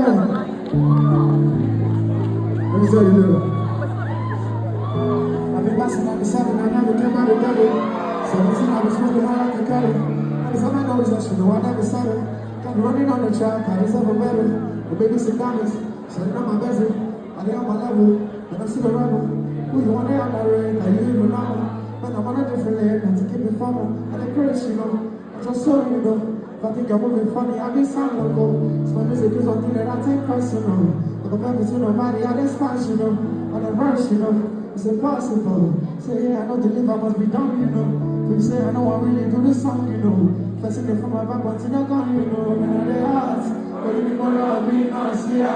Let me tell you this. I've been passing on the 7, I never came out of the devil. 17, I was smoking hard like a kettle. I just have my nose that you know I never settle. Kept running on the track, I deserve a medal. The baby some diamonds, shining on my bezel. I lay on my level, and I'm still a rebel. Who you want to have my ring, are you even know? But I'm on a different layer, not to keep it formal. I like praise, you know, I just saw you know. If I think I'm moving funny, I be sound local. So my music is something that I take personal. I compare me to nobody, I despise, you know. On the verse, you know, it's impossible. Say, yeah, I know the live, I must be done, you know. People say, I know I really do this song, you know. Flexing it from my back, but in a gun, you know. Man, I lay heart, but you need more love, me, not see ya.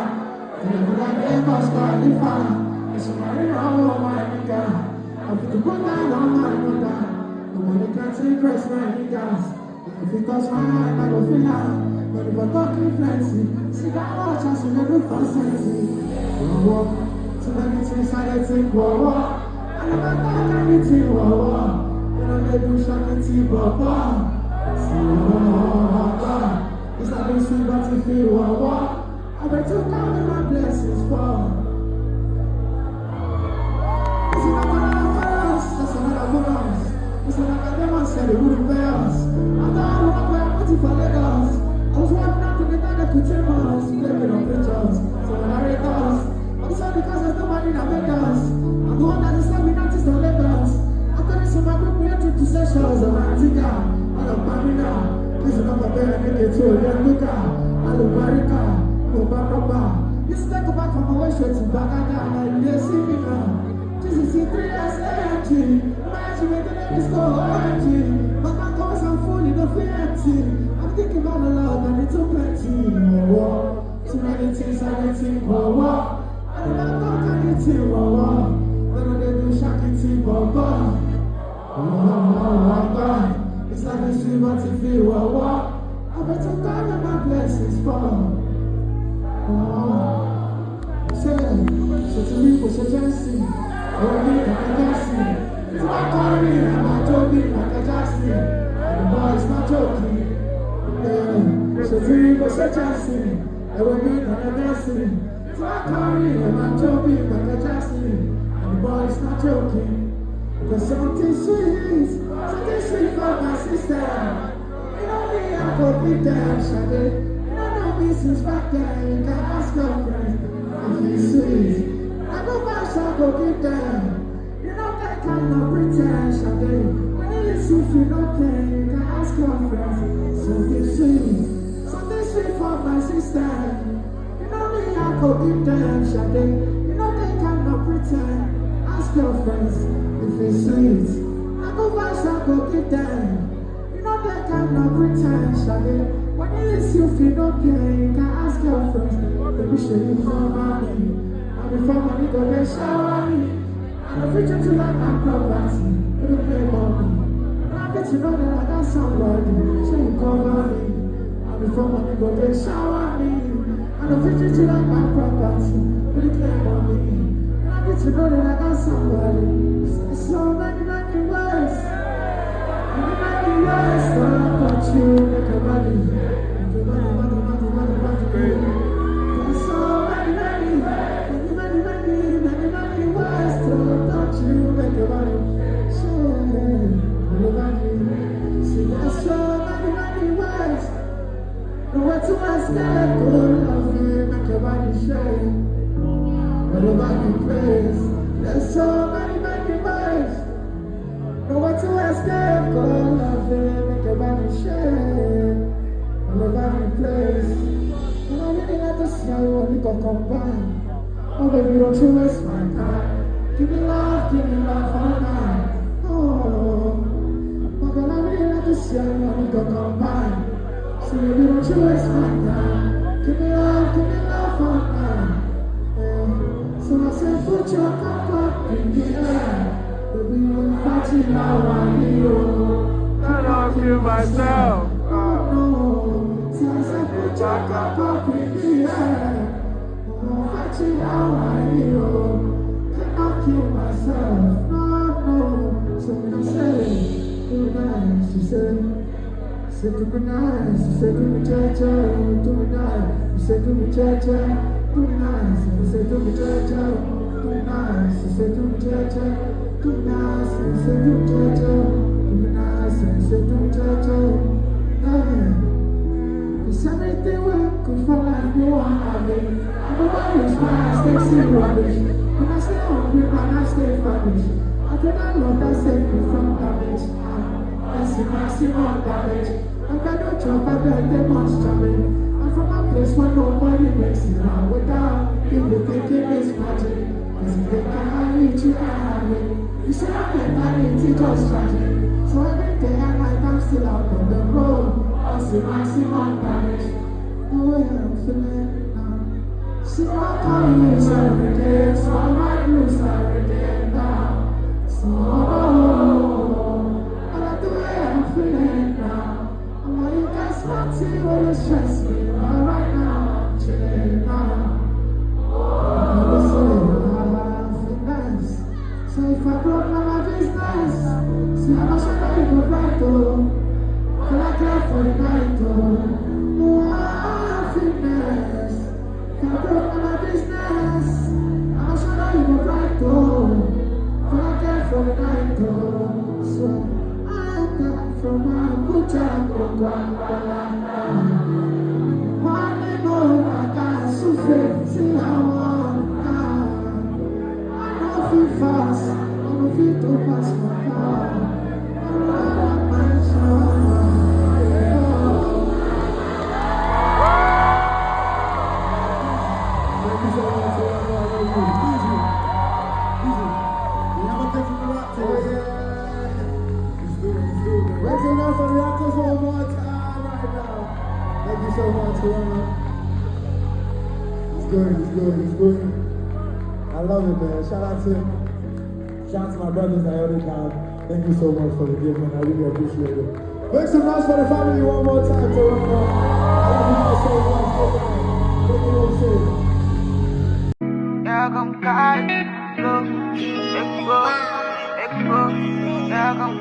And every time they must go, they find. It's a marine, oh my nigga. I put the good down on my mother. The money can't take price, my niggas. If it touch my mind, I go feel out. But if I talk influency, see that much, I should never fast sense. Too many things I don't think, whoa, I never thought anything, whoa. Then I let you shine the tea, whoa. See, whoa. It's not been sweet, but you feel, whoa. I bet you count my blessings fall. It's not gonna happen us, that's another bonus. It's not like I never said it wouldn't pay us. I thought I would have been waiting for Lagos. I was walking out to the time that could take us, blaming on pictures. So when I read us, it's all because there's nobody that made us. I'm the one that is serving artists on Lagos. After this, my group we entered to sessions of Antica. I love Pamina. This is not my bed, I make it to a young looker. I love Barika. No Baraba. This is like a back from my way straight to Bagada. Like you see me now. Jesus is 3 years AMG. Imagine making this go OMG. My man comes and full in the empty. I'm thinking about the love and it's too plenty. Whoa, too many things I don't think. Whoa. I don't talk anything, whoa. Then they do shakity, whoa. It's like a stream of TV, whoa. I bet you God and my blessings fall. Say, to me, what's your dancing? Oh, me, like a dancing. It's my Corey, and my Toby, like a dancing. And the boys, my joking. Yeah, so to me, what's your dancing? Oh, me, like a dancing. So I carry and I'm joking like a Jackson. And the boy's not joking. There's something sweet for my sister. You know me, I go big down, Shade. You don't know me since back then. You can ask your friend. I feel sweet. I go back, I go big down. You know that kind of pretend, Shade. When you listen, if you don't play, you can ask your friends. Something sweet for my sister. I go give them Shade. You know they cannot pretend. Ask your friends if it's sweet. I go fast, I go give them. You know they cannot pretend Shade. When you listen, if you don't play, you can ask your friends. They be showing for money. And before money go, they shower me. And the future to like my property. You don't play money. And I bet you know that I got somebody. So you cover me. And before money go, they shower me. And the future to like my property, but it can't on me. And I get to know that I got somebody. It's so many words. Many words. Don't want you like a body. There's so many words. Don't want you like a body. So many. See, there's so many words. Nowhere to ask that good love you, make your body shake. When your body plays, there's so many words. Nowhere to ask that good love you, make your body shake. When your body plays, and I really like to see how you want me to combine. Oh baby, don't you waste my time. Give me love all night. Oh, but I really like to see how you want me to combine. So baby, don't you waste my time. Give me love all night. Yeah. So I said, put your cup up in the air. Baby, you're fighting now, I need you. I don't feel myself. No. So I said, put your cup up in the air. I'm fighting now, I need you. Cannot kill myself. No. So when I said, do nice, she said. Say to me nice, say to me cha-cha, to me nice. say do me cha-cha, do nice. He say do me cha-cha, do nice. He say do me cha-cha, do nice. He say do me cha-cha, do nice. He say do me cha-cha. Cause everything will come for life, you want to have it. Nobody is mine, I stay still rubbish. When I stay hungry, man, I stay famished. I do not love that save me from damage. That's the maximum damage. I got no job, I bet they must jam it. I'm from a place where nobody makes it out without people thinking it's magic. Cause if they can't reach you, can't have it. You say I'm mentality, just tragic. So every day and night I'm still out on the road. That's the maximum damage. The way I'm feeling now. See my colleagues every day, so I might lose every day now. So, I like the way I'm feeling now. I want you guys to see what you stress me. But right now, I'm chilling now. So if I broke my business, see how much I know you go right though. Feel like love for the night though. No happiness. If I broke my business, how much I know you go right though. Feel like love for the night though. So I got from my good job, one more I got so fake, see how fast, I'm a bit too fast for now. I'm my Let's go now for the Raptors one more time right now. Thank you so much, Corona. It's good. I love it, man. Shout out to my brothers that held it down. Thank you so much for the gift, man. I really appreciate it. Make some noise for the family one more time, Toronto. I love you guys so much. Thank you all so Yeah, come guide, go, yeah, come.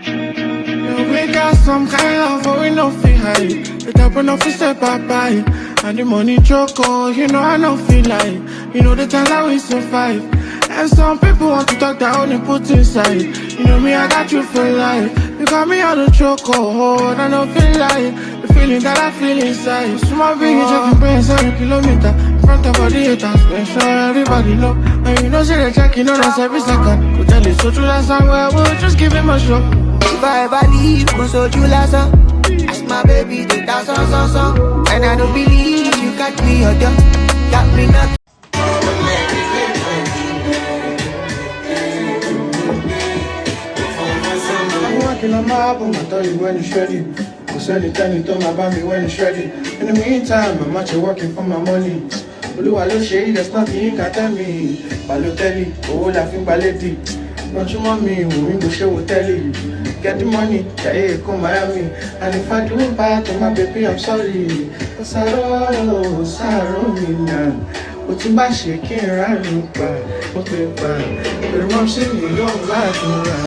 Yeah, we got some kind of, but we no feel high. It happen off, we step bye. And the money choco, you know I don't feel like. You know the times that we survive. And some people want to talk that only put inside. You know me, I got you for life. You got me on the choco, and I don't feel like the feeling that I feel inside. Small big, you checking brains 7 kilometers. In front of all the haters, make sure everybody know. And you know, say they checking on us every second. Could tell you so true that song where we'll just give him a shot. If I ever leave, go so you last up. Ask my baby to dance on. And I don't believe you got me or got me not. I'm working on my album, I tell you when it's ready. I said it, tell you about me when it's ready. In the meantime, I'm actually working for my money. Olúwa ló ṣe it, there's nothing you can tell me. Balotelli, owó la fi ń gbalẹ́dì. Don't you want me, we go show telly. Get the money, yeah, come Miami. And if I do bad to my baby, I'm sorry. Sorrow me now. Ó tún bá ṣe kí n ránú pa, ó pè pa. Pẹ̀lú mọ́ sí mi lọ́wọ́ láti rà.